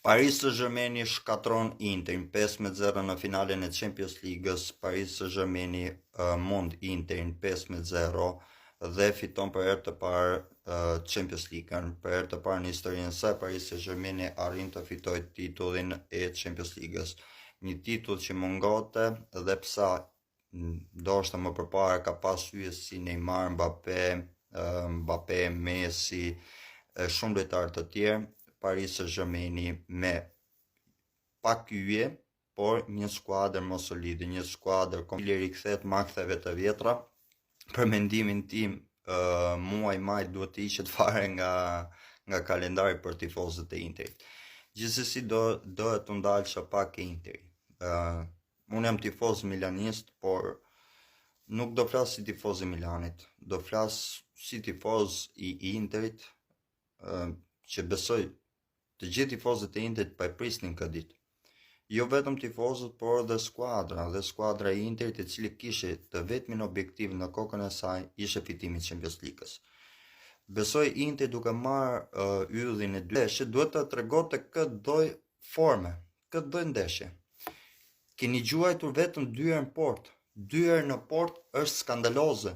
Paris Saint-Germain shkatron Interin 5-0 në finalen e Champions League-s. Paris Saint-Germain mund Interin 5-0 dhe fiton për herë të parë Champions League-ën. Për herë të parë në historinë e saj, Paris Saint-Germain arrin të fitojë titullin e Champions League-s. Një titull që mungonte dhe psa ndoshta më përpara ka pas hyje si Neymar, Mbappé, Messi, shumë lojtarë të tjerë. Paris Saint-Germain me pak hyje, por një skuadër më solide, një skuadër komplet rikthehet maktheve të vjetra. Për mendimin tim, muaj maj duhet të hiqet fare nga kalendari për tifozët e Interit. Gjithsesi do të ndalësha pak e Interi. Unë jam tifoz milanist, por nuk do flas si tifoz i Milanit, do flas si tifoz i Interit, që besoj të gjithë tifozët e Interit pa e prisnin këtë ditë. Jo vetëm tifozët, por dhe skuadra e Interit, e cili kishte të vetmin objektiv në kokën e saj ishte fitimi i Champions League-s. Besoj Inter duke marrë yllin e ndeshje duhet të tregonte këtë lloj forme, këtë lloj ndeshje. Keni gjuajtur vetëm 2 herë në port. 2 herë në port është skandaloze.